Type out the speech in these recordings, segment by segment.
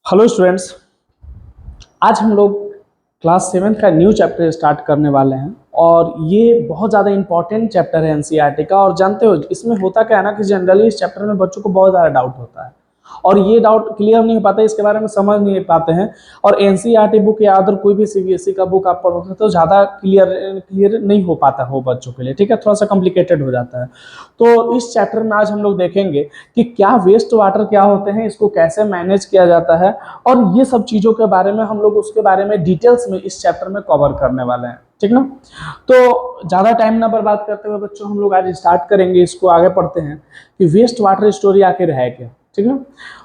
Hello students. आज हम लोग क्लास 7 का न्यू चैप्टर स्टार्ट करने वाले हैं और ये बहुत ज़्यादा इंपॉर्टेंट चैप्टर है एनसीईआरटी का। और जानते हो इसमें होता क्या है ना कि जनरली इस चैप्टर में बच्चों को बहुत ज़्यादा डाउट होता है और ये डाउट क्लियर नहीं हो पाता, इसके बारे में समझ नहीं पाते हैं। और एनसीईआरटी बुक या अदर कोई भी सीबीएसई का बुक आप पढ़ोगे तो ज़्यादा क्लियर नहीं हो पाता हो बच्चों के लिए, ठीक है, थोड़ा सा कॉम्प्लिकेटेड हो जाता है। तो इस चैप्टर में आज हम लोग देखेंगे कि क्या वेस्ट वाटर क्या होते हैं, इसको कैसे मैनेज किया जाता है और ये सब चीज़ों के बारे में हम लोग उसके बारे में डिटेल्स में इस चैप्टर में कवर करने वाले हैं, ठीक ना। तो ज़्यादा टाइम ना बर्बाद करते हुए बच्चों हम लोग आज स्टार्ट करेंगे, इसको आगे पढ़ते हैं कि वेस्ट वाटर स्टोरी आखिर है क्या, ठीक है।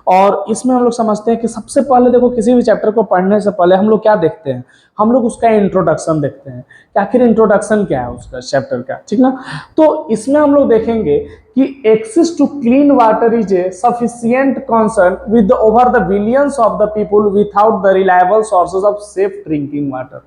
और इसमें हम लोग समझते हैं कि सबसे पहले देखो, किसी भी चैप्टर को पढ़ने से पहले हम लोग क्या देखते हैं, हम लोग उसका इंट्रोडक्शन देखते हैं कि आखिर इंट्रोडक्शन क्या है उसका चैप्टर का, ठीक ना। तो इसमें हम लोग देखेंगे कि access to clean water is a sufficient concern with over the billions of the people without the reliable sources of safe drinking water.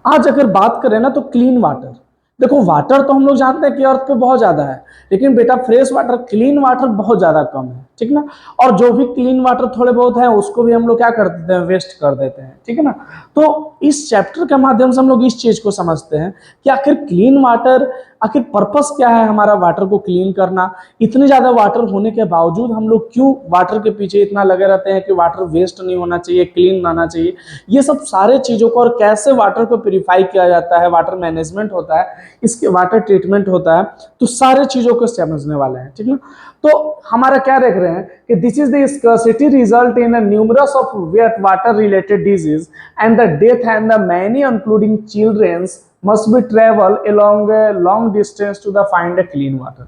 आज अगर बात करें ना तो क्लीन वाटर, देखो वाटर तो हम लोग जानते हैं कि अर्थ पे बहुत ज्यादा है, लेकिन बेटा फ्रेश वाटर, क्लीन वाटर बहुत ज्यादा कम है, ठीक ना। और जो भी क्लीन वाटर थोड़े बहुत है उसको भी हम लोग क्या कर देते हैं, वेस्ट कर देते हैं, ठीक है ना। तो इस चैप्टर के माध्यम से हम लोग इस चीज को समझते हैं कि आखिर क्लीन वाटर, आखिर पर्पस क्या है हमारा वाटर को क्लीन करना। इतनी ज्यादा वाटर होने के बावजूद हम लोग क्यों वाटर के पीछे इतना लगे रहते हैं कि वाटर वेस्ट नहीं होना चाहिए, क्लीन रहना चाहिए। ये सब सारे चीजों को, और कैसे वाटर को प्यूरिफाई किया जाता है, वाटर मैनेजमेंट होता है, इसके वाटर ट्रीटमेंट होता है, तो सारे चीजों को समझने वाले हैं, ठीक ना। तो हमारा क्या देख रहे हैं कि this is the scarcity result in numerous of wet water related disease and the death and the many including childrens must be travel along a long distance to the find a clean water।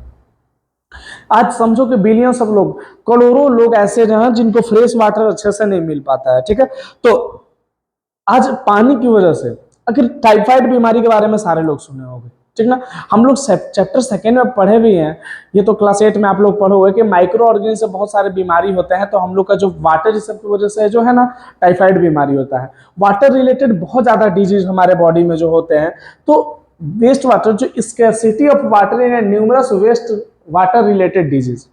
आज समझो कि billions of लोग, करोड़ों लोग ऐसे हैं जिनको fresh water अच्छे से नहीं मिल पाता है, ठीक है। तो आज पानी की वजह से, आखिर टाइफाइड बीमारी के बारे में सारे लोग सुने होंगे, ठीक ना। हम लोग चैप्टर 2 में पढ़े भी हैं, ये तो क्लास 8 में आप लोग पढ़ोगे कि माइक्रो ऑर्गेनिज्म से बहुत सारे बीमारी होते हैं। तो हम लोग का जो वाटर इस सब की वजह से जो है ना, टाइफाइड बीमारी होता है। वाटर रिलेटेड बहुत ज्यादा डिजीज हमारे बॉडी में जो होते हैं। तो वेस्ट वाटर, जो scarcity of water in numerous waste water related disease,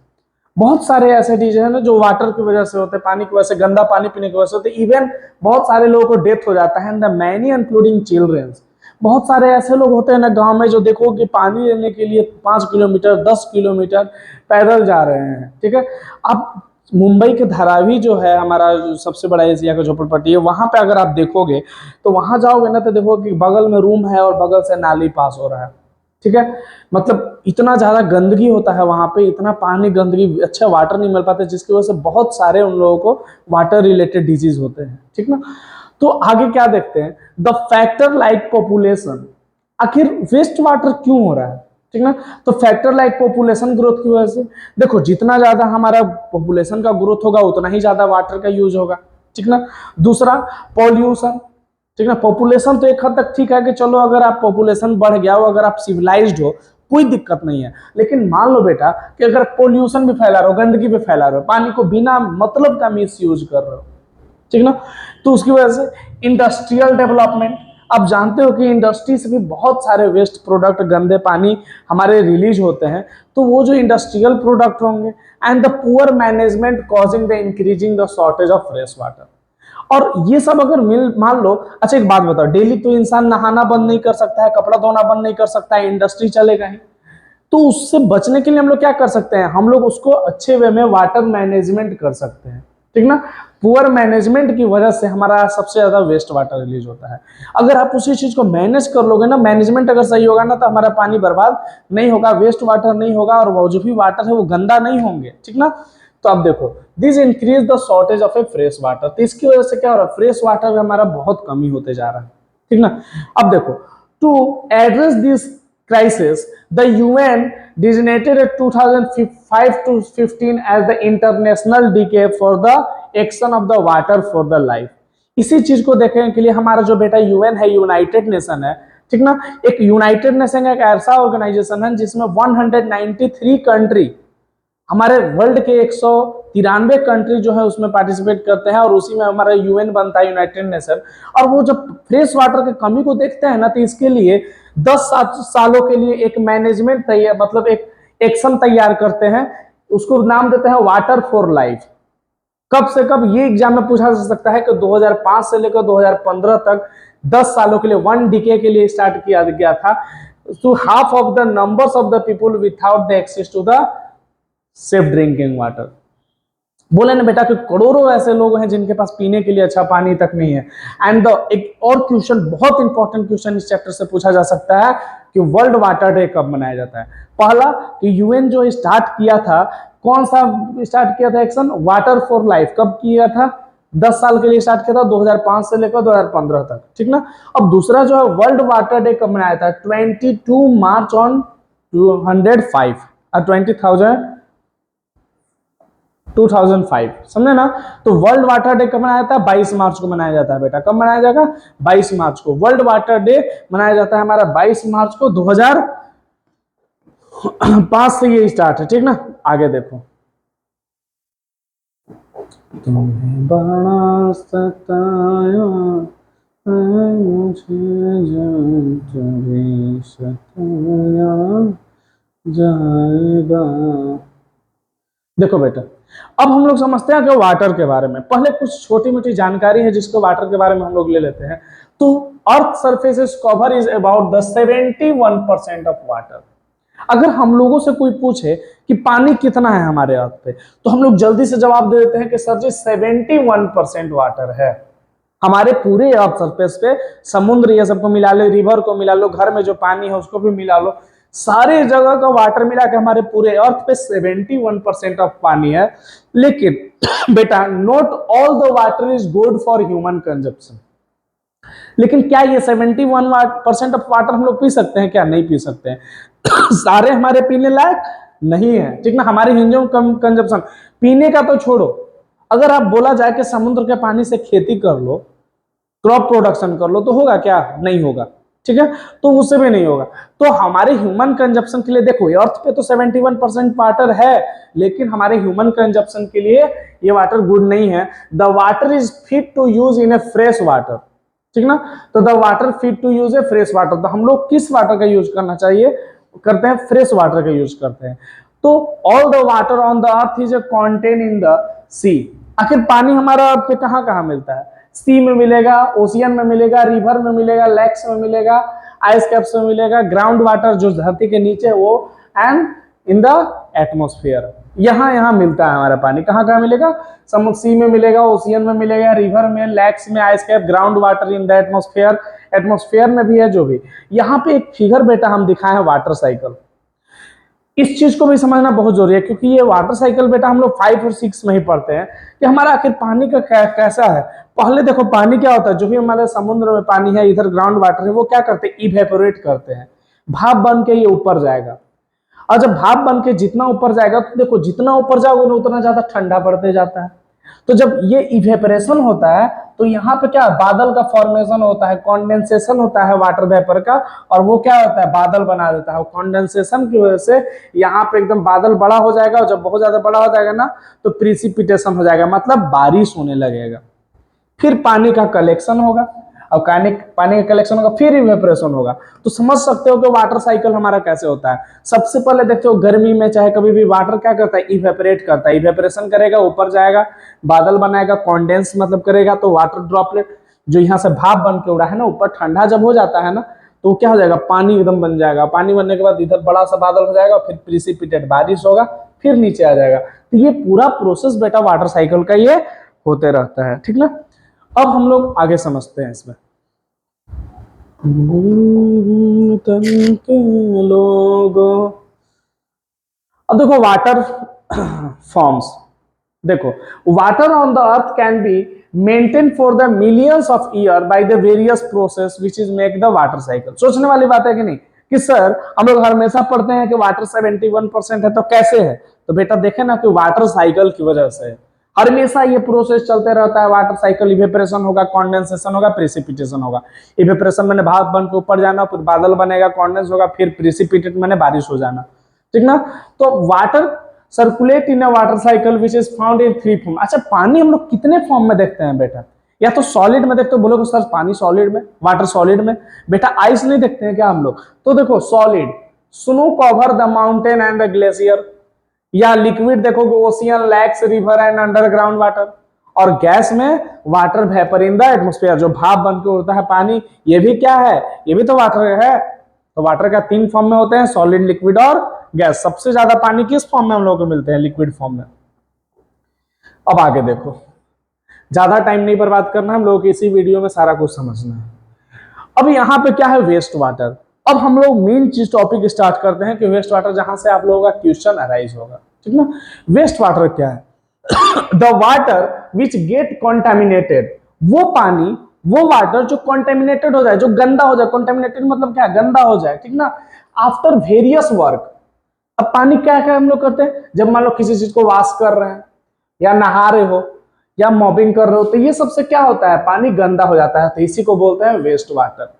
बहुत सारे ऐसे डिजीज है ना जो वाटर की वजह से होते हैं, पानी की वजह से, गंदा पानी पीने की वजह से होते हैं। इवन बहुत सारे लोगों को डेथ हो जाता है, द मैनी इंक्लूडिंग चिल्ड्रेंस। बहुत सारे ऐसे लोग होते हैं ना गांव में जो देखो कि पानी लेने के लिए 5 किलोमीटर 10 किलोमीटर पैदल जा रहे हैं, ठीक है। अब मुंबई के धारावी जो है हमारा, जो सबसे बड़ा एशिया का झोपड़पट्टी है, वहां पे अगर आप देखोगे तो वहां जाओगे ना तो देखो कि बगल में रूम है और बगल से नाली पास हो रहा है, ठीक है। मतलब इतना ज्यादा गंदगी होता है वहां पे, इतना पानी, गंदगी, अच्छा वाटर नहीं मिल पाता, जिसकी वजह से बहुत सारे उन लोगों को वाटर रिलेटेड डिजीज होते हैं, ठीक ना। तो आगे क्या देखते हैं, द फैक्टर लाइक पॉपुलेशन, आखिर वेस्ट वाटर क्यों हो रहा है, ठीक ना। तो फैक्टर लाइक पॉपुलेशन ग्रोथ की वजह से, देखो जितना ज्यादा हमारा पॉपुलेशन का ग्रोथ होगा उतना ही ज्यादा वाटर का यूज होगा, ठीक ना। दूसरा पॉल्यूशन, ठीक ना। पॉपुलेशन तो एक हद तक ठीक है कि चलो अगर आप पॉपुलेशन बढ़ गया हो, अगर आप सिविलाइज्ड हो, कोई दिक्कत नहीं है। लेकिन मान लो बेटा कि अगर पॉल्यूशन भी फैला रहे हो, गंदगी भी फैला रहे हो, पानी को बिना मतलब का मिस यूज कर रहे हो, ठीक ना, तो उसकी वजह से इंडस्ट्रियल डेवलपमेंट, आप जानते हो कि इंडस्ट्री से भी बहुत सारे वेस्ट प्रोडक्ट, गंदे पानी हमारे रिलीज होते हैं। तो वो जो इंडस्ट्रियल प्रोडक्ट होंगे, and the poor management causing the increasing the shortage of fresh water. और ये सब अगर मिल, मान लो, अच्छा एक बात बताओ, डेली तो इंसान नहाना बंद नहीं कर सकता है, कपड़ा धोना बंद नहीं कर सकता है, इंडस्ट्री चलेगा ही। तो उससे बचने के लिए हम लोग क्या कर सकते हैं, हम लोग उसको अच्छे वे में वाटर मैनेजमेंट कर सकते हैं, ठीक ना। पुअर मैनेजमेंट की वजह से हमारा सबसे ज्यादा वेस्ट वाटर रिलीज होता है। अगर आप उसी चीज को मैनेज कर लोगे ना, मैनेजमेंट अगर सही होगा ना, तो हमारा पानी बर्बाद नहीं होगा, वेस्ट वाटर नहीं होगा, और वो जो भी वाटर है वो गंदा नहीं होंगे, ठीक ना। तो अब देखो, this increase the shortage of A fresh water, तो इसकी वजह से क्या हो रहा है, फ्रेश वाटर में हमारा बहुत कमी होते जा रहा है, ठीक ना। अब देखो, to address this crisis, the UN designated 2005 to 15 as the international decade for the action of the water for the life। इसी चीज को देखने के लिए हमारा जो बेटा यूएन है, यूनाइटेड नेशन है, ठीक ना। एक यूनाइटेड नेशन एक ऐसा ऑर्गेनाइजेशन है जिसमें 193 कंट्री, हमारे वर्ल्ड के 193 कंट्री जो है उसमें पार्टिसिपेट करते हैं, और उसी में हमारा यूएन बनता है, यूनाइटेड नेशन। और वो जब फ्रेश वाटर की कमी को देखते हैं ना, तो इसके लिए 10 सालों के लिए एक मैनेजमेंट तैयार, मतलब एक एक्शन तैयार करते हैं, उसको नाम देते हैं वाटर फॉर लाइफ। कब से कब, ये एग्जाम में पूछा जा सकता है कि 2005 से लेकर 2015 तक 10 सालों के लिए, 1 डिके के लिए स्टार्ट किया गया था। To half of the numbers of the people without the access to the safe drinking water. बोले ना बेटा कि करोड़ों ऐसे लोग हैं जिनके पास पीने के लिए अच्छा पानी तक नहीं है। एंड द एक और क्वेश्चन, बहुत इंपॉर्टेंट क्वेश्चन इस चैप्टर से पूछा जा सकता है कि वर्ल्ड वाटर डे कब मनाया जाता है। पहला कि यूएन जो स्टार्ट किया था, कौन सा स्टार्ट किया था एक्शन, वाटर फॉर लाइफ, कब किया था, 10 साल के लिए स्टार्ट किया था, 2005 से लेकर 2015 तक, ठीक ना। अब दूसरा जो है वर्ल्ड वाटर डे कब मनाया था, 22 मार्च ऑन 205 2005, समझे ना। तो वर्ल्ड वाटर डे कब मनाया जाता है, 22 मार्च को मनाया जाता है बेटा। कब मनाया जाएगा, 22 मार्च को। वर्ल्ड वाटर डे मनाया जाता है हमारा 22 मार्च को 2005 से ये स्टार्ट है, ठीक ना। आगे देखो, तुम्हें बड़ा सताया मुझे जब सताया जाएगा। देखो बेटा, अब हम लोग समझते हैं कि वाटर के बारे में पहले कुछ छोटी मोटी जानकारी है जिसको वाटर के बारे में हम लोग ले लेते हैं। तो earth surface cover is about the 71% of water. अगर हम लोगों से कोई पूछे कि पानी कितना है हमारे अर्थ पे, तो हम लोग जल्दी से जवाब दे देते हैं कि सर जी 71% वाटर है हमारे पूरे अर्थ सरफेस पे। समुद्र ये सबको मिला लो, रिवर को मिला लो, घर में जो पानी है उसको भी मिला लो, सारे जगह का वाटर मिला के हमारे पूरे अर्थ पे 71% ऑफ पानी है। लेकिन बेटा not all the water is good for human consumption. लेकिन क्या ये 71% ऑफ वाटर हम लोग पी सकते हैं, क्या नहीं पी सकते हैं। सारे हमारे पीने लायक नहीं है, ठीक ना। हमारे ह्यूमन कंजप्शन पीने का तो छोड़ो, अगर आप बोला जाए कि समुद्र के पानी से खेती कर लो, क्रॉप प्रोडक्शन कर लो, तो होगा क्या, नहीं होगा, ठीक है। तो उससे भी नहीं होगा। तो हमारे ह्यूमन कंजप्शन के लिए देखो, अर्थ पे तो 71% वाटर है, लेकिन हमारे ह्यूमन कंजप्शन के लिए ये वाटर गुड नहीं है। The water is fit to use in a fresh water, ठीक ना। तो the water fit to use a fresh water, तो हम लोग किस वाटर का यूज करना चाहिए, करते हैं फ्रेश वाटर का यूज करते हैं। तो all the water on the earth is contain in the sea. आखिर पानी हमारा अर्थ पे कहां कहां मिलता है, सी में मिलेगा, ओशियन में मिलेगा, रिवर में मिलेगा, लेक्स में मिलेगा, आइस कैप्स में मिलेगा, ग्राउंड वाटर जो धरती के नीचे वो, एंड इन द एटमॉस्फेयर। यहाँ मिलता है हमारा पानी। कहाँ कहाँ मिलेगा, समुद्र, सी में मिलेगा, ओशियन में मिलेगा, रिवर में, लेक्स में, ice cap, ground water, in the atmosphere, atmosphere में भी है जो भी। यहाँ पे एक फिगर बेटा हम दिखाए हैं वाटर साइकिल। इस चीज को भी समझना बहुत जरूरी है, क्योंकि ये वाटर साइकिल बेटा हम लोग 5 और 6 में ही पढ़ते हैं कि हमारा आखिर पानी का कैसा है। पहले देखो पानी क्या होता है, जो भी हमारे समुद्र में पानी है, इधर ग्राउंड वाटर है, वो क्या करते हैं, इवेपोरेट करते हैं, भाप बन के ये ऊपर जाएगा। और जब भाप बन के जितना ऊपर जाएगा, तो देखो जितना ऊपर जाओगे उतना ज्यादा ठंडा पड़ते जाता है। तो जब ये इवेपोरेशन होता है, तो यहाँ पे क्या बादल का फॉर्मेशन होता है, कॉन्डेंसेशन होता है वाटर वेपर का, और वो क्या होता है, बादल बना देता है। कॉन्डेंसेशन की वजह से यहाँ पे एकदम बादल बड़ा हो जाएगा, और जब बहुत ज्यादा बड़ा हो जाएगा ना, तो प्रिसिपिटेशन हो जाएगा, मतलब बारिश होने लगेगा। फिर पानी का कलेक्शन होगा, और पानी का कलेक्शन होगा, फिर इवेपोरेशन होगा। तो समझ सकते हो कि वाटर साइकिल हमारा कैसे होता है। सबसे पहले देखते हो गर्मी में चाहे कभी भी वाटर क्या करता है, इवेपोरेट करता है, इवेपोरेशन करेगा, ऊपर जाएगा, बादल बनाएगा, कॉन्डेंस मतलब करेगा, तो वाटर ड्रॉपलेट जो यहाँ से भाप बन के उड़ा है ना ऊपर, ठंडा जब हो जाता है ना, तो क्या हो जाएगा, पानी एकदम बन जाएगा। पानी बनने के बाद इधर बड़ा सा बादल हो जाएगा, फिर प्रिसिपिटेट बारिश होगा, फिर नीचे आ जाएगा। तो ये पूरा प्रोसेस बेटा वाटर साइकिल का ये होते रहता है, ठीक ना। अब हम लोग आगे समझते हैं इसमें। लोगों, अब देखो वाटर फॉर्म्स। देखो water on the earth can be maintain for the millions of year by the various process which is make the water cycle. सोचने वाली बात है कि नहीं, कि सर हम लोग हमेशा पढ़ते हैं कि वाटर 71% है, तो कैसे है। तो बेटा देखे ना कि वाटर साइकिल की वजह से हमेशा ये प्रोसेस चलते रहता है। वाटर साइकिल, इवेपोरेशन होगा, कॉन्डेंसेशन होगा, प्रेसिपिटेशन होगा। इवेपोरेशन मैंने भाप बन के ऊपर जाना, फिर बादल बनेगा, कॉन्डेंस होगा, फिर प्रेसिपिटेट मैंने बारिश हो जाना, ठीक ना। तो water circulate in a water cycle which is found in 3 form. अच्छा पानी हम लोग कितने फॉर्म में देखते हैं बेटा, या तो सॉलिड में देखते हो, बोलोगे सर पानी सॉलिड में, वाटर सॉलिड में। बेटा आइस नहीं देखते हैं क्या हम लोग, तो देखो solid, snow cover the mountain and the glacier, या लिक्विड देखोगे ocean, lakhs, river and underground water. और गैस में water vapour in the atmosphere, जो भाप बन के उड़ता है पानी, ये भी क्या है, ये भी तो वाटर है। तो वाटर का 3 फॉर्म में होते हैं, सॉलिड, लिक्विड और गैस। सबसे ज्यादा पानी किस फॉर्म में हम लोग को मिलते हैं, लिक्विड फॉर्म में। अब आगे देखो, ज्यादा टाइम नहीं बर्बाद करना, हम लोग इसी वीडियो में सारा कुछ समझना है। अब यहाँ पे क्या है, वेस्ट वाटर। अब हम लोग मेन चीज टॉपिक स्टार्ट करते हैं कि वेस्ट वाटर, जहां से आप लोगों का क्वेश्चन अराइज होगा, ठीक ना। वेस्ट वाटर क्या है? The water which get contaminated, वो पानी, वो वाटर जो कॉन्टेमिनेटेड हो जाए, जो गंदा हो जाए। कॉन्टेमिनेटेड मतलब क्या, गंदा हो जाए, ठीक ना। After various work. अब पानी क्या क्या हम लोग करते हैं, जब मान लो किसी चीज को वॉश कर रहे हैं, या नहा रहे हो, या मॉपिंग कर रहे हो, तो ये सबसे क्या होता है, पानी गंदा हो जाता है, तो इसी को बोलते हैं waste water.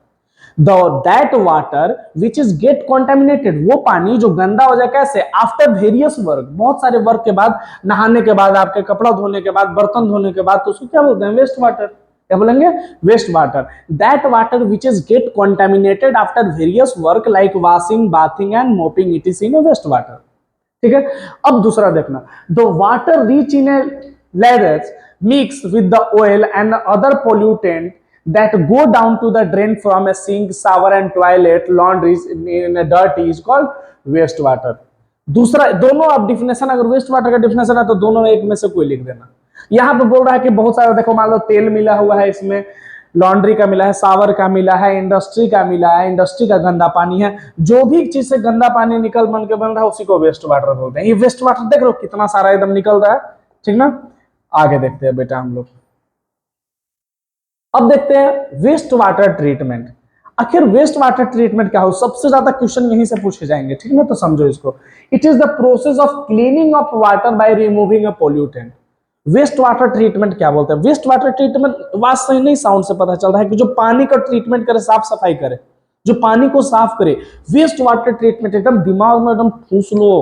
That water which is get contaminated, वो पानी जो गंदा हो जाए, कैसे, आफ्टर वेरियस वर्क, बहुत सारे वर्क के बाद, नहाने के बाद, आपके कपड़ा धोने के बाद, बर्तन धोने के बाद, तो उसको क्या बोलते हैं, वेस्ट वाटर। क्या बोलेंगे, waste water. That water which is get contaminated after various work like washing, bathing and mopping, it is in waste water. ठीक है। अब दूसरा देखना, the water rich in a leathers mix with the oil and other pollutant that go down to the drain from a sink, shower and toilet, laundry in a dirt is called waste water। दूसरा, दोनों अब definition, अगर waste water का definition है तो दोनों एक में से कोई लिख देना। यहाँ पे बोल रहा है कि बहुत सारा, देखो मान लो तेल मिला हुआ है इसमें, लॉन्ड्री का मिला है, सावर का मिला है, इंडस्ट्री का मिला है, इंडस्ट्री का गंदा पानी है, जो भी चीज से गंदा पानी निकल बन के बन रहा है उसी को वेस्ट वाटर बोलते हैं। ये वेस्ट वाटर देख लो कितना सारा एकदम निकल रहा है, ठीक ना। आगे देखते हैं बेटा हम लोग। अब देखते हैं वेस्ट वाटर ट्रीटमेंट। आखिर वेस्ट वाटर ट्रीटमेंट क्या हो, सबसे ज्यादा क्वेश्चन यहीं से पूछे जाएंगे, ठीक ना। तो समझो इसको, it is the process of cleaning of water by removing a pollutant. Waste water treatment क्या बोलते हैं, वेस्ट वाटर ट्रीटमेंट, बात सही नहीं, साउंड से पता चल रहा है कि जो पानी का ट्रीटमेंट करे, साफ सफाई करे, जो पानी को साफ करे, वेस्ट वाटर ट्रीटमेंट। एकदम दिमाग में एकदम ठूस लो,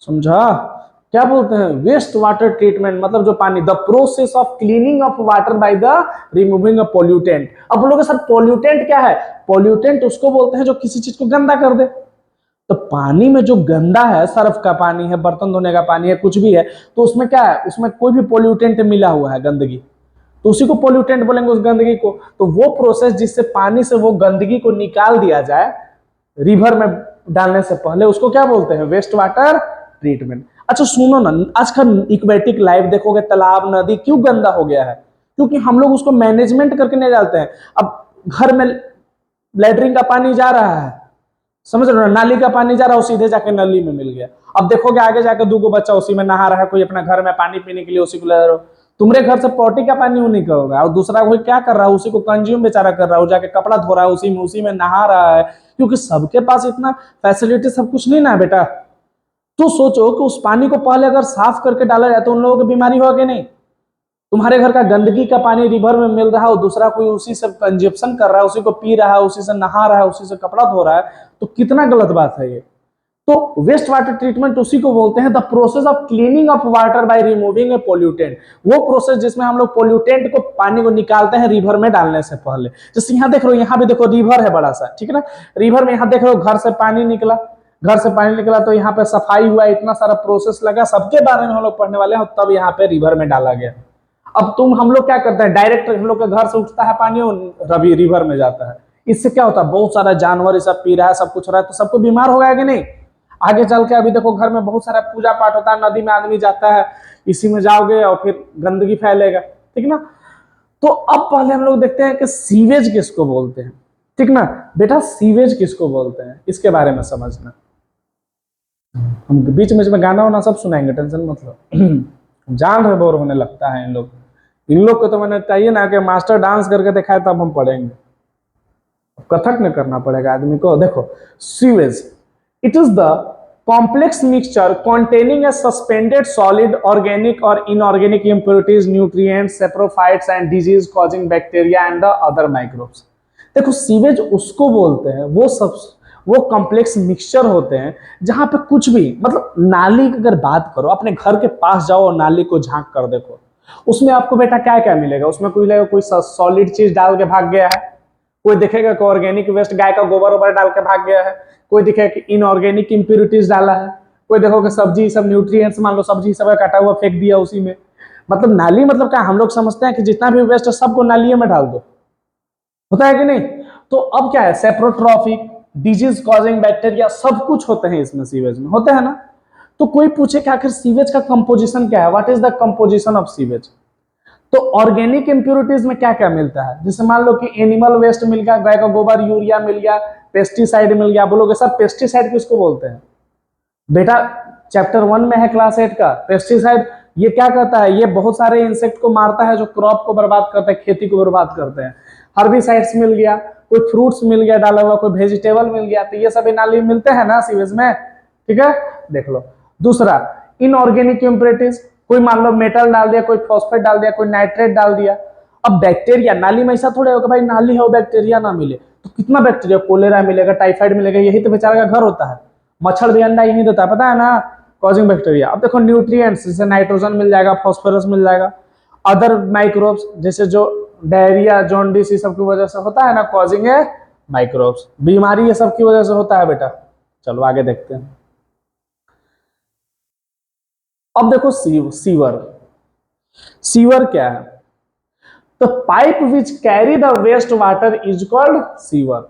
समझा। क्या बोलते हैं, वेस्ट वाटर ट्रीटमेंट, मतलब जो पानी, the process of cleaning of water by the removing a pollutant. अब बोलोगे सर पोल्यूटेंट क्या है, पोल्यूटेंट उसको बोलते हैं जो किसी चीज को गंदा कर दे। तो पानी में जो गंदा है, सर्फ का पानी है, बर्तन धोने का पानी है, कुछ भी है, तो उसमें क्या है, उसमें कोई भी पोल्यूटेंट मिला हुआ है, गंदगी, तो उसी को पोल्यूटेंट बोलेंगे, उस गंदगी को। तो वो प्रोसेस जिससे पानी से वो गंदगी को निकाल दिया जाए रिवर में डालने से पहले, उसको क्या बोलते हैं, वेस्ट वाटर ट्रीटमेंट। अच्छा सुनो ना, आज का इक्वेटिक लाइफ देखोगे, तालाब, नदी क्यों गंदा हो गया है, क्योंकि हम लोग उसको मैनेजमेंट करके नहीं डालते हैं। अब घर में लैट्रिन का पानी जा रहा है, समझ रहे हो, नाली का पानी जा रहा है, वो सीधे जाके नली में मिल गया। अब देखोगे आगे जाके 2 बच्चा उसी में नहा रहा है, कोई अपना घर में पानी पीने के लिए उसी को ले रहा हो, तुम्हारे घर से पॉटी का पानी निकल रहा है, और दूसरा कोई क्या कर रहा है, उसी को कंज्यूम बेचारा कर रहा है, जाके कपड़ा धो रहा है, उसी में नहा रहा है, क्योंकि सबके पास इतना फैसिलिटी सब कुछ नहीं ना बेटा। तो सोचो कि उस पानी को पहले अगर साफ करके डाला जाए तो उन लोगों की बीमारी होगा कि नहीं। तुम्हारे घर का गंदगी का पानी रिवर में मिल रहा है और दूसरा कोई उसी से कंजप्शन कर रहा है, उसी को पी रहा है, उसी से नहा रहा है, उसी से कपड़ा धो रहा है, तो कितना गलत बात है ये। तो वेस्ट वाटर ट्रीटमेंट उसी को बोलते हैं the process of cleaning of water by removing A pollutant. वो प्रोसेस जिसमें हम लोग पोल्यूटेंट को, पानी को निकालते हैं रिवर में डालने से पहले। जैसे यहाँ देख रहे हो, यहाँ भी देखो रिवर है बड़ा सा, ठीक है ना। रिवर में यहाँ देख रहे हो घर से पानी निकला, घर से पानी निकला तो यहाँ पे सफाई हुआ, इतना सारा प्रोसेस लगा, सबके बारे में हम लोग पढ़ने वाले हैं, तब यहाँ पे रिवर में डाला गया। अब हम लोग क्या करते हैं, डायरेक्ट हम लोग के घर से उठता है पानी और रवि रिवर में जाता है। इससे क्या होता है, बहुत सारा जानवर सब पी रहा है, सब कुछ हो रहा है, तो सबको बीमार हो गया कि नहीं। आगे चल के अभी देखो घर में बहुत सारा पूजा पाठ होता है, नदी में आदमी जाता है, इसी में जाओगे और फिर गंदगी फैलेगा, ठीक ना। तो अब पहले हम लोग देखते हैं कि सीवेज किसको बोलते हैं, ठीक ना बेटा। सीवेज किसको बोलते हैं इसके बारे में समझना। हम बीच में गाना वाना सब सुनाएंगे, टेंशन मत लो। जान रहे बोर होने लगता है इन लोग को तो मैंने चाहिए ना कि मास्टर डांस करके दिखाए तब हम पढ़ेंगे। कथक में करना पड़ेगा आदमी को। देखो sewage, it is the complex mixture containing a suspended solid organic or inorganic impurities, nutrients, saprophytes and disease causing bacteria and the other microbes। देखो सीवेज उसको बोलते हैं, वो कॉम्प्लेक्स मिक्सचर होते हैं जहां पे कुछ भी, मतलब नाली की अगर बात करो, अपने घर के पास जाओ और नाली को झांक कर देखो, उसमें आपको बेटा क्या क्या मिलेगा। उसमें कोई सॉलिड चीज डाल के भाग गया है, कोई दिखेगा कि ऑर्गेनिक वेस्ट, गाय का गोबर वोबर डाल के भाग गया है, कोई दिखेगा कि इनऑर्गेनिक इंप्यूरिटीज डाला है, कोई देखो कि सब्जी सब न्यूट्रिएंट्स, मान लो सब्जी सब काटा हुआ फेंक दिया उसी में, मतलब नाली मतलब क्या, हम लोग समझते हैं कि जितना भी वेस्ट है सबको नालियों में डाल दो, होता है कि नहीं। तो अब क्या है, सेप्रोट्रॉफिक, डिजीज कॉजिंग बैक्टीरिया सब कुछ होते हैं इसमें, सीवेज में होते हैं ना। तो कोई पूछे कि आखिर सीवेज का कंपोजिशन क्या है, what is the composition of sewage. तो ऑर्गेनिक इंप्यूरिटीज में क्या क्या मिलता है, जैसे मान लो कि एनिमल वेस्ट मिल गया, गाय का गोबर, यूरिया मिल गया, पेस्टिसाइड मिल गया। बोलोगे सर पेस्टिसाइड किसको बोलते हैं, बेटा चैप्टर 1 में है क्लास 8 का पेस्टिसाइड। ये क्या करता है, ये बहुत सारे इंसेक्ट को मारता है जो क्रॉप को बर्बाद करते हैं, खेती को बर्बाद करते हैं। हर्बिसाइड्स मिल गया, कोई फ्रूट्स मिल गया डाला हुआ, कोई वेजिटेबल मिल गया, तो ये सब नाली में मिलते हैं ना सीवेज में, ठीक है। देख लो दूसरा, इनऑर्गेनिक इम्प्योरिटीज, कोई मान लो मेटल डाल दिया, कोई फॉस्फेट डाल दिया, कोई नाइट्रेट डाल दिया। अब बैक्टीरिया, नाली में ऐसा थोड़े होगा भाई नाली है बैक्टीरिया ना मिले, तो कितना बैक्टीरिया, कोलेरा मिलेगा, टाइफाइड मिलेगा, यही तो बेचारा का घर होता है। मच्छर भी अंडा यही देता है, पता है ना, कॉजिंग बैक्टीरिया। अब देखो न्यूट्रिएंट्स, जैसे नाइट्रोजन मिल जाएगा, फास्फोरस मिल जाएगा। अदर माइक्रोब्स जैसे जो डायरिया, जॉन्डिस, ये सब की वजह से होता है ना, कॉजिंग है माइक्रोब्स, बीमारी ये सब की वजह से होता है बेटा। चलो आगे देखते हैं। अब देखो सीवर, सीवर क्या है, तो pipe which carry the waste water is called sewer.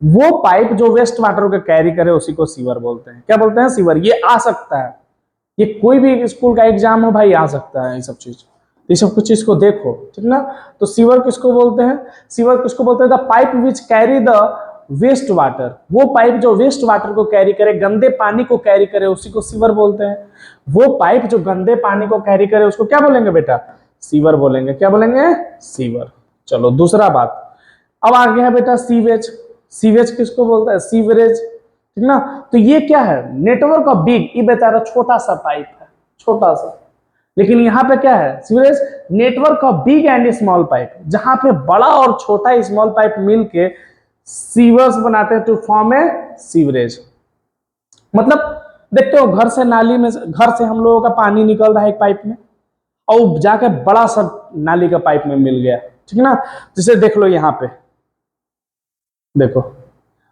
वो पाइप जो वेस्ट वाटर को कैरी करे उसी को सीवर बोलते हैं। क्या बोलते हैं, सीवर। ये आ सकता है, ये कोई भी स्कूल का एग्जाम हो भाई आ सकता है ये सब चीज, ये सब कुछ चीज को देखो, ठीक ना। तो सीवर किसको बोलते हैं, सीवर किसको बोलते हैं, the pipe which carry the waste water, वो पाइप जो वेस्ट वाटर को कैरी करे, गंदे पानी को कैरी करे, उसी को सीवर बोलते हैं। वो पाइप जो गंदे पानी को कैरी करे उसको क्या बोलेंगे बेटा, सीवर बोलेंगे। क्या बोलेंगे, सीवर। चलो दूसरा बात, अब आ गया बेटा सीवेज। सीवेज किसको बोलता है, सीवरेज, ठीक ना। तो ये क्या है, नेटवर्क ऑफ बिग, ये बेचारा छोटा सा पाइप है, छोटा सा। लेकिन यहाँ पे क्या है, sewerage network of big and small pipe, जहां पे बड़ा और छोटा स्मॉल पाइप मिलके सीवर्स बनाते हैं टू फॉर्म ए सीवरेज। मतलब देखते हो घर से नाली में, घर से हम लोगों का पानी निकल रहा है एक पाइप में, और जाके बड़ा सा नाली का पाइप में मिल गया, ठीक ना। जैसे देख लो यहाँ पे, देखो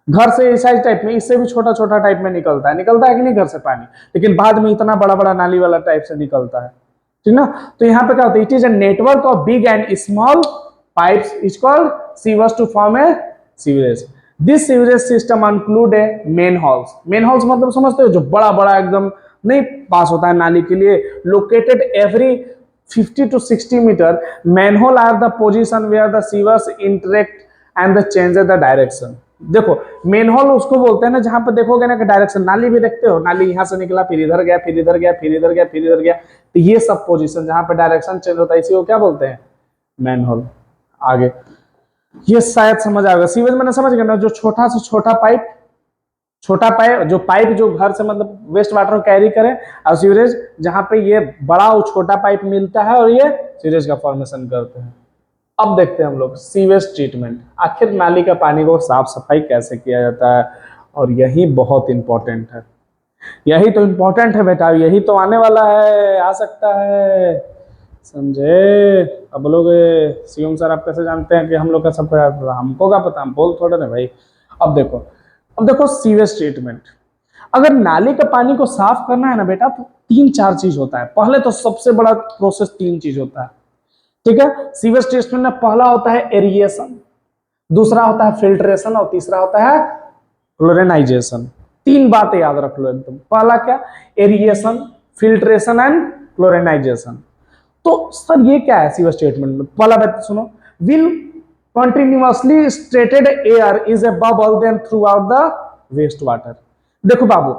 घर से इस टाइप में, इससे भी छोटा छोटा टाइप में निकलता है कि नहीं घर से पानी, लेकिन बाद में इतना बड़ा बड़ा नाली वाला टाइप से निकलता है, ठीक ना। तो यहाँ पे क्या होता है, it is a network of big and small pipes is called sewers to form a sewerage. This sewerage system include a manholes. Manholes मतलब समझते हो, जो बड़ा बड़ा एकदम नहीं पास होता है नाली के लिए, located every 50 to 60 metre. Manhole are the position where the sewers interact and the change the direction. देखो मेनहोल उसको बोलते हैं ना, जहां पे देखोगे ना कि डायरेक्शन, नाली भी देखते हो, नाली यहां से निकला, फिर इधर गया, फिर इधर गया, फिर इधर गया, फिर इधर गया, तो ये सब पोजीशन जहां पे डायरेक्शन चेंज होता है, इसी को क्या बोलते हैं, मैनहोल। आगे ये शायद समझ आएगा, सीवेज मैंने समझ गया ना, जो छोटा से छोटा पाइप, छोटा पाइप जो घर से मतलब वेस्ट वाटर को कैरी करे, और सीवरेज जहां पे ये बड़ा और छोटा पाइप मिलता है और ये सीवरेज का फॉर्मेशन करते हैं। अब देखते हैं हम लोग सीवेज ट्रीटमेंट, आखिर नाली का पानी को साफ सफाई कैसे किया जाता है, और यही बहुत इंपॉर्टेंट है, यही तो इंपॉर्टेंट है बेटा, यही तो आने वाला है, आ सकता है, समझे। अब लोग सीएम सर आप कैसे जानते हैं कि हम लोग का सब, हमको क्या पता, हम बोल थोड़े ना भाई। अब देखो सीवेज ट्रीटमेंट, अगर नाली का पानी को साफ करना है ना बेटा, तो 3-4 चीज होता है। पहले तो सबसे बड़ा प्रोसेस 3 चीज होता है, ठीक है। सीवेज ट्रीटमेंट में पहला होता है एरिएशन, दूसरा होता है फिल्ट्रेशन, और तीसरा होता है क्लोरिनाइजेशन। 3 बातें याद रख लो एकदम। पहला क्या, एरिएशन, फिल्ट्रेशन एंड क्लोरिनाइजेशन। तो सर ये क्या है सीवेज ट्रीटमेंट में, पहला बात सुनो, will continuously straighted air is a bubble then throughout the waste water. देखो बाबू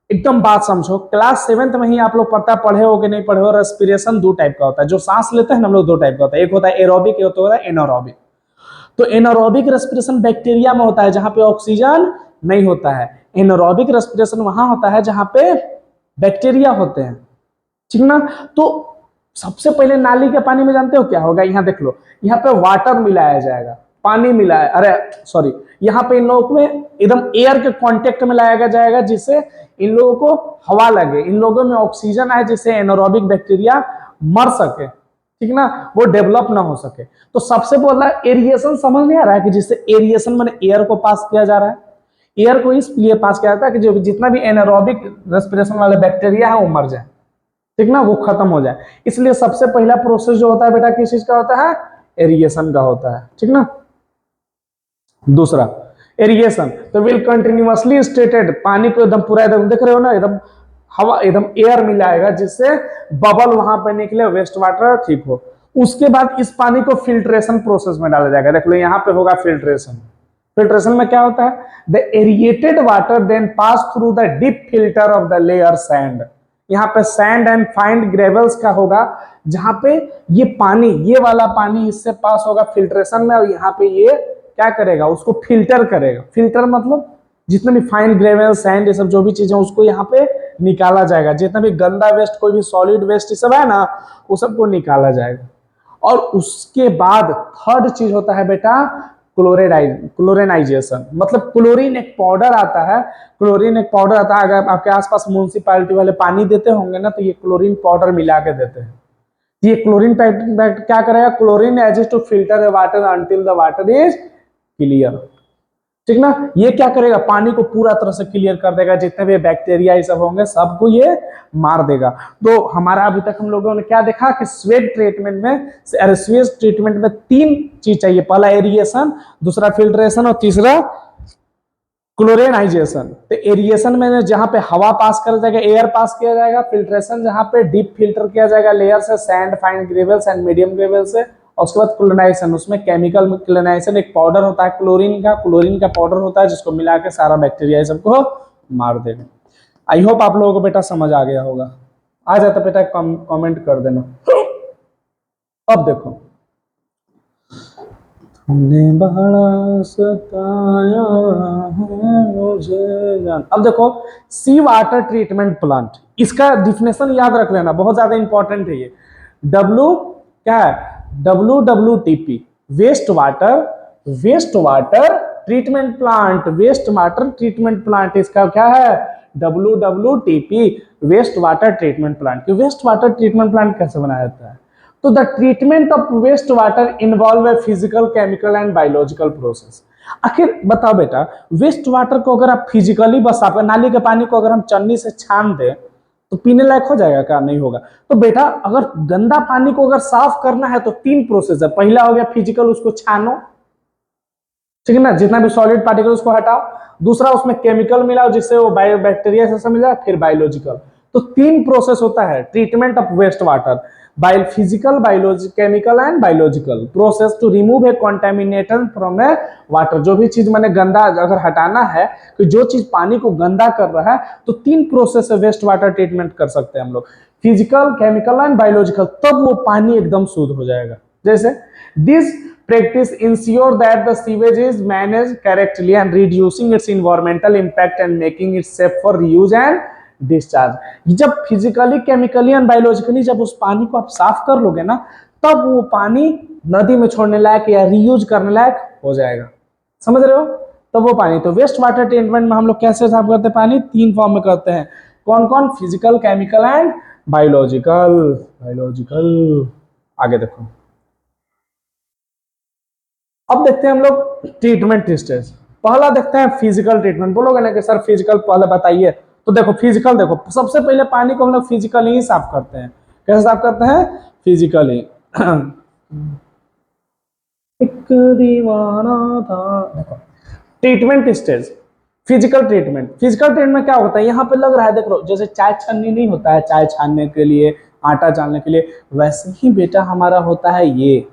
एकदम बात समझो, क्लास 7th में ही आप लोग पता पढ़े हो कि नहीं पढ़े हो, रेस्पिरेशन 2 टाइप का होता है, जो सांस लेते हैं हम लोग 2 टाइप का होता है, एक होता है एरोबिक, एक होता है एनारोबिक। तो एनारोबिक रेस्पिरेशन बैक्टीरिया में होता है जहां पे ऑक्सीजन नहीं होता है, एनारोबिक रेस्पिरेशन वहां होता है जहां पे बैक्टीरिया होते हैं, ठीक ना। तो सबसे पहले नाली के पानी में जानते हो क्या होगा, यहाँ देख लो, यहाँ पे वाटर मिलाया जाएगा, पानी मिलाया, अरे सॉरी, यहाँ पे इन लोगों में एकदम एयर के कांटेक्ट में लाया जाएगा, जिससे इन लोगों को हवा लगे, इन लोगों में ऑक्सीजन आए, जिससे एनारोबिक बैक्टीरिया मर सके, ठीक ना, वो डेवलप ना हो सके। तो सबसे पहला एरिएशन समझ नहीं आ रहा है कि जिससे एरिएशन माने एयर को पास किया जा रहा है, एयर को इसलिए पास किया जाता है कि जो जितना भी एनारोबिक रेस्पिरेशन वाले बैक्टीरिया है वो मर जाए, ठीक ना, वो खत्म हो जाए। इसलिए सबसे पहला प्रोसेस जो होता है बेटा किस चीज का होता है, एरिएशन का होता है, ठीक ना। दूसरा एरिएशन, तो विल कंटिन्यूअसली स्टेटेड, पानी को एकदम पूरा एकदम देख रहे हो ना, एकदम हवा एकदम एयर मिलाएगा जिससे बबल वहां पर निकले, वेस्ट वाटर ठीक हो। उसके बाद इस पानी को फिल्ट्रेशन प्रोसेस में डाला जाएगा। देख लो यहाँ पे होगा फिल्ट्रेशन। फिल्ट्रेशन में क्या होता है, the aerated water then pass through the deep filter of the layer sand. यहाँ पे सैंड एंड फाइन ग्रेवल्स का होगा, जहां पे ये पानी, ये वाला पानी इससे पास होगा फिल्ट्रेशन में, और यहाँ पे ये क्या करेगा, उसको फिल्टर करेगा। फिल्टर मतलब जितने भी फाइन ग्रेवल सैंड ये सब जो भी चीजें उसको यहाँ पे निकाला जाएगा, जितना भी गंदा वेस्ट, कोई भी सॉलिड वेस्ट ये सब है ना, वो सबको निकाला जाएगा। और उसके बाद थर्ड चीज होता है बेटा क्लोरेनाइजेशन, मतलब क्लोरीन एक पाउडर आता है, क्लोरीन एक पाउडर आता है। अगर आपके आसपास म्यूनिसिपैलिटी वाले पानी देते होंगे ना, तो ये क्लोरीन पाउडर मिला के देते हैं। ये क्लोरीन क्या करेगा, chlorine ages to filter the water until the water is clear, ठीक ना। ये क्या करेगा, पानी को पूरा तरह से क्लियर कर देगा, जितने भी बैक्टीरिया ये सब होंगे सबको ये मार देगा। तो हमारा अभी तक हम लोगों ने क्या देखा कि स्वेट ट्रीटमेंट में, स्वेट ट्रीटमेंट में तीन चीज चाहिए, पहला एरिएशन, दूसरा फिल्ट्रेशन और तीसरा क्लोरेनाइजेशन। तो एरिएशन में जहां पे हवा पास कर जाएगा, एयर पास किया जाएगा। फिल्ट्रेशन जहां पे डीप फिल्टर किया जाएगा लेयर से, sand, fine gravels and medium gravel से। और उसके बाद क्लोरिनाइजेशन, उसमें केमिकल क्लोरिनाइजेशन, एक पाउडर होता है क्लोरीन का पाउडर होता है, जिसको मिला के सारा बैक्टीरिया सबको मार देगा। आई होप आप लोगों को बेटा समझ आ गया होगा। आ जाता बेटा कमेंट कर देना। अब देखो, तुमने बड़ा सताया है मुझे जान। अब देखो, सी वाटर ट्रीटमेंट प्लांट, इसका डिफिनेशन याद रख लेना, बहुत ज्यादा इंपॉर्टेंट है ये। डब्ल्यू क्या है, WWTP, waste water treatment plant, waste water treatment plant, इसका क्या है, WWTP, waste water treatment plant. Waste water treatment plant कैसे बनाया जाता है, तो the treatment of waste water involve a physical, chemical and biological process. आखिर बताओ बेटा, वेस्ट वाटर को अगर आप फिजिकली, बस आप नाली के पानी को अगर हम चन्नी से छान दें तो पीने लायक हो जाएगा क्या, नहीं होगा। तो बेटा अगर गंदा पानी को अगर साफ करना है तो तीन प्रोसेस है। पहला हो गया फिजिकल, उसको छानो, ठीक है ना, जितना भी सॉलिड पार्टिकल उसको हटाओ। दूसरा उसमें केमिकल मिलाओ जिससे वो बैक्टीरिया से मिल जाए, फिर बायोलॉजिकल। तो तीन प्रोसेस होता है treatment of waste water, physical, chemical and biological process to remove a contaminated from a water. जो भी चीज मैंने गंदा अगर हटाना है, कि जो चीज पानी को गंदा कर रहा है, तो तीन प्रोसेस से वेस्ट वाटर ट्रीटमेंट कर सकते हैं हम लोग, फिजिकल, केमिकल एंड बायोलॉजिकल, तब वो पानी एकदम शुद्ध हो जाएगा। जैसे this practice ensure that the sewage is managed correctly and reducing its environmental impact and making it safe for reuse and discharge। जब फिजिकली, केमिकली एंड बायोलॉजिकली जब उस पानी को आप साफ कर लोगे ना, तब वो पानी नदी में छोड़ने लायक या रीयूज करने लायक हो जाएगा। समझ रहे हो, तब वो पानी। तो वेस्ट वाटर ट्रीटमेंट में हम लोग कैसे साफ करते हैं पानी, तीन फॉर्म में करते हैं। कौन कौन, फिजिकल, केमिकल एंड बायोलॉजिकल। आगे देखो, अब देखते हैं हम लोग ट्रीटमेंट स्टेज। पहला देखते हैं फिजिकल ट्रीटमेंट। बोलोगे ना कि सर फिजिकल पहले बताइए, तो देखो फिजिकल, देखो सबसे पहले पानी को हम लोग फिजिकली ही साफ करते हैं। कैसे साफ करते हैं, फिजिकली। एक दीवाना था। देखो ट्रीटमेंट स्टेज, फिजिकल ट्रीटमेंट में क्या होता है, यहाँ पे लग रहा है, देखो जैसे चाय छन्नी नहीं होता है, चाय छानने के लिए, आटा छानने के लिए, वैसे ही बेटा हमारा होता है ये।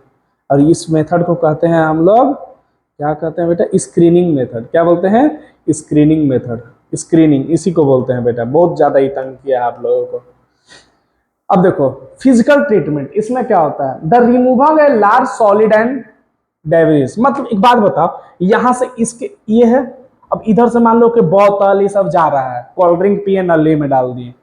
और इस मेथड को कहते हैं हम लोग, क्या कहते हैं बेटा, स्क्रीनिंग मेथड। क्या बोलते हैं, स्क्रीनिंग मेथड, स्क्रीनिंग इसी को बोलते हैं बेटा। बहुत ज्यादा ही तंग किया आप लोगों को। अब देखो फिजिकल ट्रीटमेंट, इसमें क्या होता है, the removal a large solid and debris. मतलब एक बात बताओ, यहां से इसके ये है, अब इधर से मान लो कि बोतल ये सब जा रहा है, कोल्ड ड्रिंक पिए नली में डाल दिए,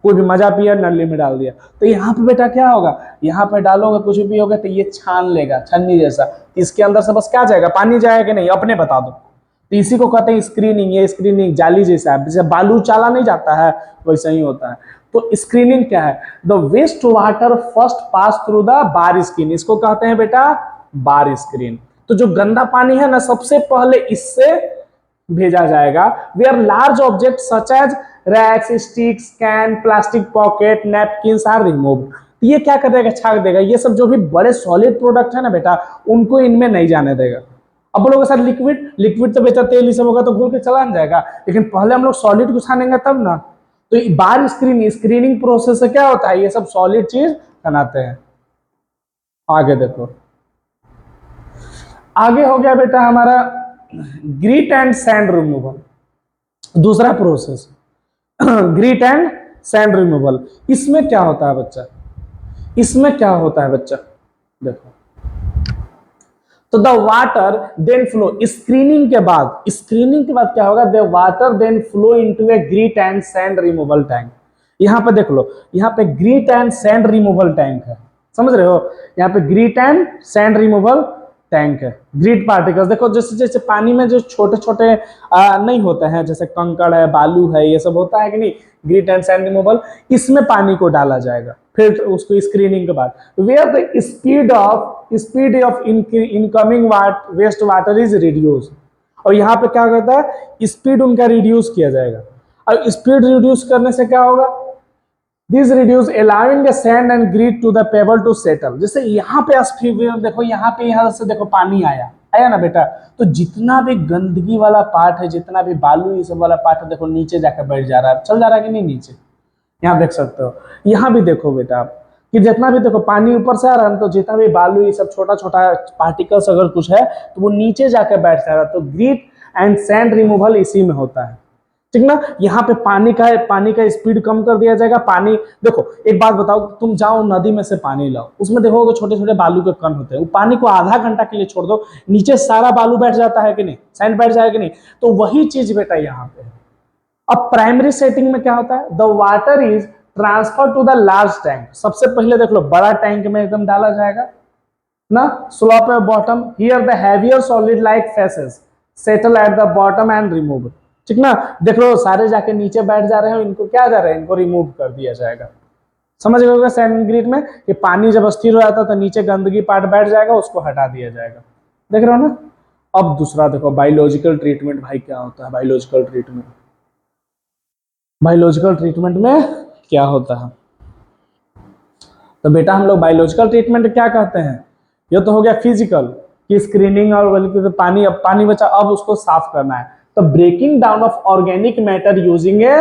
कोई भी मजा पिया नली में डाल दिया, तो यहाँ पे बेटा क्या होगा, यहाँ पे डालोगे कुछ भी होगा तो ये छान लेगा, छन्नी जैसा। इसके अंदर से बस क्या जाएगा, पानी जाएगा कि नहीं, अपने बता दो। तो इसी को कहते हैं स्क्रीनिंग। ये स्क्रीनिंग जाली जैसा है, जैसे बालू चाला नहीं जाता है वैसा ही होता है। तो स्क्रीनिंग क्या है, the waste water first pass through the bar screen, इसको कहते हैं बेटा बार स्क्रीन। तो जो गंदा पानी है ना, सबसे पहले इससे भेजा जाएगा, where large object such as racks, sticks, can, plastic pocket, napkins are removed. ये क्या कर देगा, छाक देगा, ये सब जो भी बड़े सॉलिड प्रोडक्ट है ना बेटा, उनको इनमें नहीं जाने देगा। अब बोलोगे सर लिक्विड, लिक्विड तो बेटा तेल ये सब होगा तो घुल के चला जाएगा, लेकिन पहले हम लोग सॉलिड को छानेंगे तब ना। तो बार स्क्रीनिंग प्रोसेस से क्या होता है, ये सब सॉलिड चीज बनाते हैं। आगे देखो, आगे हो गया बेटा हमारा ग्रीट एंड सैंड रिमूवल, दूसरा process greet and sand removal. इसमें क्या होता है बच्चा, इसमें क्या होता है बच्चा, देखो तो the water then flow, screening के बाद क्या होगा, the water then flow into a grit and sand removal tank. यहां पे देख लो, यहां पे grit and sand removal tank है, समझ रहे हो, यहां पे grit and sand removal tank है। ग्रीट पार्टिकल्स देखो, जैसे जैसे पानी में जो छोटे छोटे नहीं होते हैं, जैसे कंकड़ है, बालू है, ये सब होता है कि नहीं, ग्रीट एंड सैंड रिमूवल, इसमें पानी को डाला जाएगा फिर उसको स्क्रीनिंग के बाद, where the speed of incoming waste water is reduce. और यहाँ पे क्या करता है, स्पीड उनका रिड्यूस किया जाएगा। और स्पीड रिड्यूस करने से क्या होगा, this reduce allowing sand and grit to the pebble to settle. जैसे यहाँ पे देखो, यहाँ से देखो पानी आया आया ना बेटा, तो जितना भी गंदगी वाला पार्ट है, जितना भी बालू ये सब वाला पार्ट है, देखो नीचे जाकर बैठ जा रहा है, चल जा रहा है कि नहीं नीचे, यहाँ देख सकते हो। यहाँ भी देखो बेटा आप कि जितना भी देखो पानी ऊपर से आ रहा है, तो जितना भी बालू ये सब छोटा छोटा पार्टिकल्स अगर कुछ है तो वो नीचे जाकर बैठ जा रहा है। तो ग्रीट एंड सैंड रिमूवल इसी में होता है, ठीक ना। यहाँ पे पानी का स्पीड कम कर दिया जाएगा। पानी देखो, एक बात बताओ, तुम जाओ नदी में से पानी लाओ, उसमें देखोगे छोटे छोटे बालू के कण होते हैं, वो पानी को आधा घंटा के लिए छोड़ दो, नीचे सारा बालू बैठ जाता है कि नहीं, सैंड बैठ जाएगा कि नहीं। तो वही चीज बेटा यहाँ पे है। अब प्राइमरी सेटिंग में क्या होता है, the water is transfer to the large tank. सबसे पहले देख लो, बड़ा टैंक में एकदम डाला जाएगा ना, स्लोप है bottom, here the heavier solid like faces settle at the bottom and remove, ठीक ना। देख लो सारे जाके नीचे बैठ जा रहे हैं, इनको क्या जा रहा है, इनको रिमूव कर दिया जाएगा। समझ गए होगा सैंड ग्रीट में कि पानी जब स्थिर हो जाता है तो नीचे गंदगी पार्ट बैठ जाएगा, उसको हटा दिया जाएगा। देख रहे हो ना। अब दूसरा देखो, बायोलॉजिकल ट्रीटमेंट। भाई क्या होता है बायोलॉजिकल ट्रीटमेंट, बायोलॉजिकल ट्रीटमेंट में क्या होता है, तो बेटा हम लोग बायोलॉजिकल ट्रीटमेंट क्या कहते हैं, ये तो हो गया फिजिकल की स्क्रीनिंग, और बल्कि तो पानी बचा, अब उसको साफ करना है। तो breaking down of organic matter using a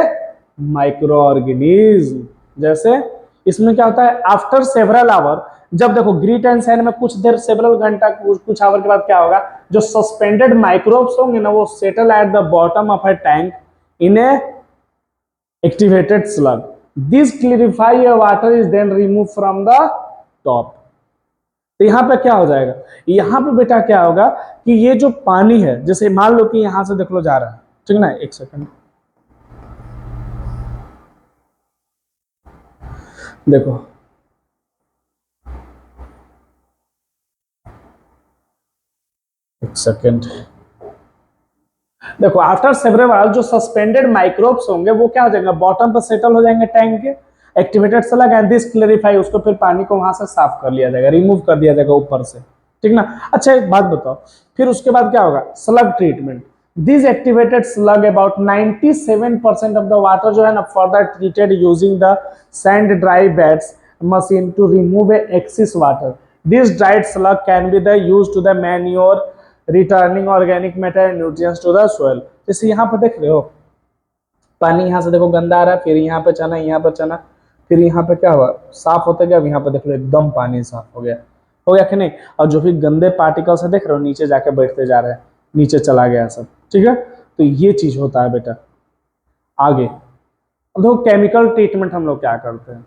micro organism. जैसे इसमें क्या होता है, आफ्टर सेवरल आवर, जब देखो ग्रीट एंड सैंड में कुछ देर, सेवरल घंटा, कुछ आवर के बाद क्या होगा, जो सस्पेंडेड माइक्रोब्स होंगे ना, वो settle at the bottom of a tank in A activated slug. This clarify water is then removed from the top. तो यहाँ पे क्या हो जाएगा, यहाँ पे बेटा क्या होगा कि ये जो पानी है, जैसे मान लो कि यहां से देख लो जा रहा है, ठीक ना, एक सेकंड देखो, एक सेकंड देखो, आफ्टर सेवरल जो सस्पेंडेड माइक्रोब्स होंगे वो क्या हो जाएंगे, बॉटम पर सेटल हो जाएंगे टैंक के, activated slug and this clarify, उसको फिर पानी को वहां से साफ कर लिया जाएगा, रिमूव कर दिया जाएगा ऊपर से, ठीक ना। अच्छा एक बात बताओ, फिर उसके बाद क्या होगा, sludge treatment. This activated sludge about 97% of the water जो है ना, further treated using the sand dry beds machine to remove a excess water. This dried sludge can be the use to the manure returning organic matter and nutrients to the soil. जैसे यहाँ पर देख रहे हो पानी, यहाँ से देखो गंदा आ रहा है, फिर यहाँ पे चना, यहाँ पर चना, फिर यहाँ पे क्या हुआ, साफ होता गया। अब यहाँ पे देख लो एकदम पानी साफ हो गया कि नहीं। और जो भी गंदे पार्टिकल्स है देख रहे हो, नीचे जाके बैठते जा रहे हैं, नीचे चला गया सब, ठीक है। तो ये चीज होता है बेटा। आगे अब देखो केमिकल ट्रीटमेंट हम लोग क्या करते हैं,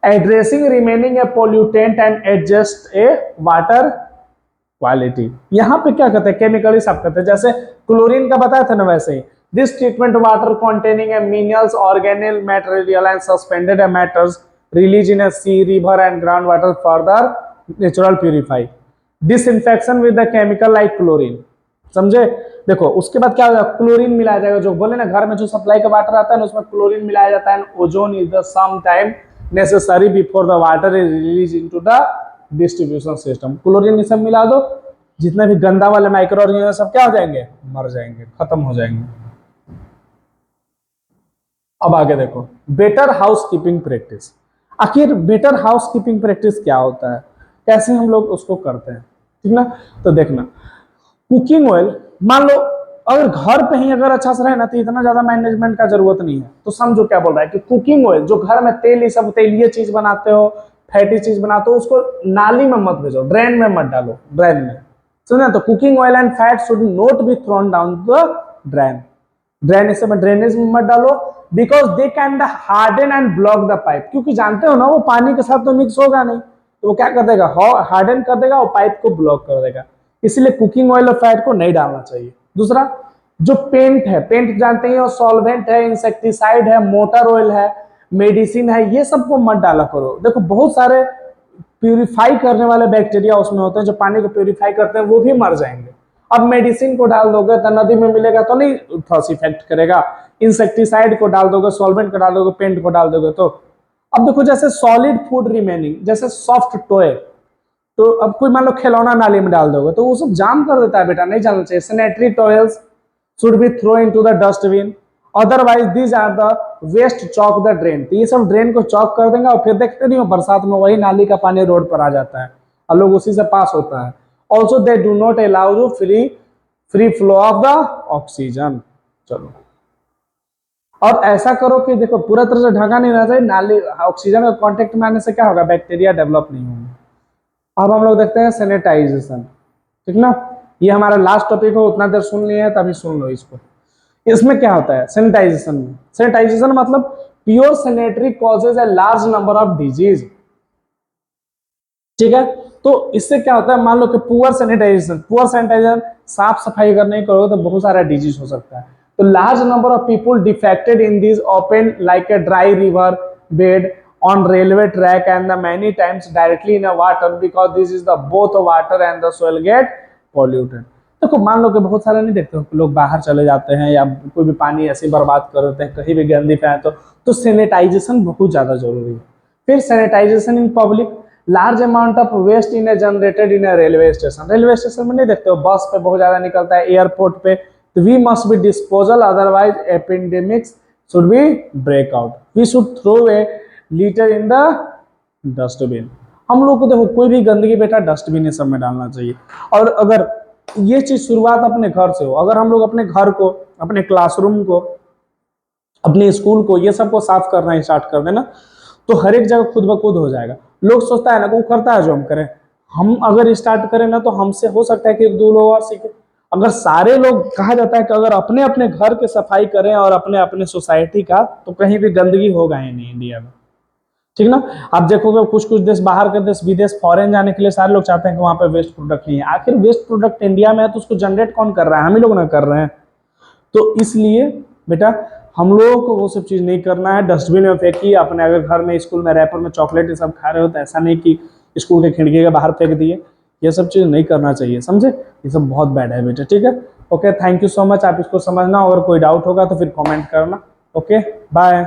addressing remaining A pollutant and adjust A water quality. यहाँ पे क्या करते हैं, केमिकली साफ करते हैं, जैसे क्लोरीन का बताया था ना, वैसे ही this treatment water containing a minerals organic material and suspended a matters release in a sea, river and ground water further natural purify. Disinfection with the chemical like chlorine, समझे। देखो उसके बाद क्या होगा, क्लोरीन मिलाया जाएगा, जो बोले ना घर में जो सप्लाई का वाटर आता है ना, उसमें क्लोरीन मिलाया जाता है। Ozone is the some time necessary before the water is released into the distribution system। Chlorine ये सब मिला दो, जितने भी गंदा वाले माइक्रो ऑर्गेनिज्म सब क्या हो जाएंगे, मर जाएंगे, खत्म हो जाएंगे। अब आगे देखो, बेटर हाउस कीपिंग प्रैक्टिस। आखिर बेटर हाउस कीपिंग प्रैक्टिस क्या होता है, कैसे हम लोग उसको करते हैं, ठीक ना। तो देखना, कुकिंग ऑयल, मान लो अगर घर पे ही अगर अच्छा से रहे ना तो इतना ज्यादा मैनेजमेंट का जरूरत नहीं है। तो समझो क्या बोल रहा है कि कुकिंग ऑयल, जो घर में तेल, ये सब तेलीय चीज बनाते हो, फैटी चीज बनाते हो, उसको नाली में मत भेजो, ड्रेन में मत डालो, ड्रेन में, सुना। तो cooking oil and fat should not be thrown down the drain, drain इस समय ड्रेनेज में मत डालो, because they can harden and block the pipe, क्योंकि जानते हो ना वो पानी के साथ तो मिक्स होगा नहीं, तो वो क्या कर देगा, हार्डन कर देगा और पाइप को ब्लॉक कर देगा। इसलिए कुकिंग ऑयल और फैट को नहीं डालना चाहिए। दूसरा, जो पेंट है, पेंट जानते हैं, सॉल्वेंट है, इंसेक्टिसाइड है, मोटर ऑयल है, मेडिसिन है, ये सबको मत डाला करो। देखो बहुत सारे प्यूरिफाई करने वाले बैक्टीरिया उसमें होते हैं जो पानी को प्यूरिफाई करते हैं, वो भी मर जाएंगे। अब मेडिसिन को डाल दोगे तो नदी में मिलेगा तो नहीं थोड़ा इफेक्ट करेगा, इंसेक्टिसाइड को डाल दोगे, सॉल्वेंट को डाल दोगे, पेंट को डाल दोगे तो। अब देखो जैसे सॉलिड फूड रिमेनिंग, जैसे सॉफ्ट टॉय, तो अब कोई मान लो खिलौना नाली में डाल दोगे तो वो सब जाम कर देता है बेटा, नहीं जाना चाहिए। Sanitary towels should be throw into the dustbin, otherwise these are the waste choke the drain. तो ये सब ड्रेन को चौक कर देंगे और फिर देखते नहीं हो बरसात में वही नाली का पानी रोड पर आ जाता है और लोग उसी से पास होता है। Also they do not allow you free flow of the oxygen. चलो, और ऐसा करो कि देखो पूरा तरह से ढका नहीं रहना चाहिए, नाली ऑक्सीजन का कांटेक्ट में आने से क्या होगा, बैक्टीरिया डेवलप नहीं होंगे। अब हम लोग देखते हैं सैनिटाइजेशन, ठीक ना। ये हमारा लास्ट टॉपिक हो, उतना देर सुन लिया है तभी सुन लो इसको। इसमें क्या होता है सैनिटाइजेशन में, सैनिटाइजेशन मतलब pure sanitary causes a large number of disease, ठीक है। तो इससे क्या होता है, मान लो कि पुअर सैनिटाइजेशन, साफ सफाई अगर नहीं करोगे तो बहुत सारा डिजीज हो सकता है। तो large number of people defected in this open like a dry river bed on railway track and the many times directly in a water because this is the both water and the soil get polluted। देखो मान लो कि बहुत सारे नहीं देखते हो लोग बाहर चले जाते हैं या कोई भी पानी ऐसे बर्बाद कर देते हैं, कहीं भी गंदी फैला तो सैनिटाइजेशन बहुत ज्यादा जरूरी है। फिर sanitization in public, large amount of waste in a generated in a railway station, railway station में नहीं देखते हो बस पे बहुत ज्यादा निकलता है, एयरपोर्ट पे, तो we must be disposal otherwise epidemics should be break out. We should throw a litter in the dustbin. हम लोग को देखो कोई भी गंदगी बेटा डस्टबिन सब में डालना चाहिए। और अगर ये चीज शुरुआत अपने घर से हो, अगर हम लोग अपने घर को, अपने क्लासरूम को, अपने स्कूल को, ये सबको साफ करना स्टार्ट कर देना तो हर एक जगह खुद ब खुद हो जाएगा। लोग सोचता है ना वो करता है जो हम करें, हम अगर स्टार्ट करें ना तो हमसे हो सकता है कि एक दो लोग और सीखे। अगर सारे लोग, कहा जाता है कि अगर अपने अपने घर के सफाई करें और अपने अपने सोसाइटी का, तो कहीं भी गंदगी होगा ही नहीं इंडिया में, ठीक ना। आप देखोगे कुछ कुछ देश, बाहर के देश, विदेश, फॉरेन जाने के लिए सारे लोग चाहते हैं कि वहां पे वेस्ट प्रोडक्ट नहीं है। आखिर वेस्ट प्रोडक्ट इंडिया में है तो उसको जनरेट कौन कर रहा है, हम ही लोग ना कर रहे हैं। तो इसलिए बेटा हम लोगों को वो सब चीज नहीं करना है। डस्टबिन में फेंकिए अपने, अगर घर में स्कूल में रैपर में चॉकलेट ये सब खा रहे हो तो ऐसा नहीं कि स्कूल के खिड़की के बाहर फेंक दिए, ये सब चीज नहीं करना चाहिए, समझे। ये सब बहुत बैड है बेटा, ठीक है। Okay, thank you so much. आप इसको समझना, अगर कोई डाउट होगा तो फिर कमेंट करना। Okay, bye.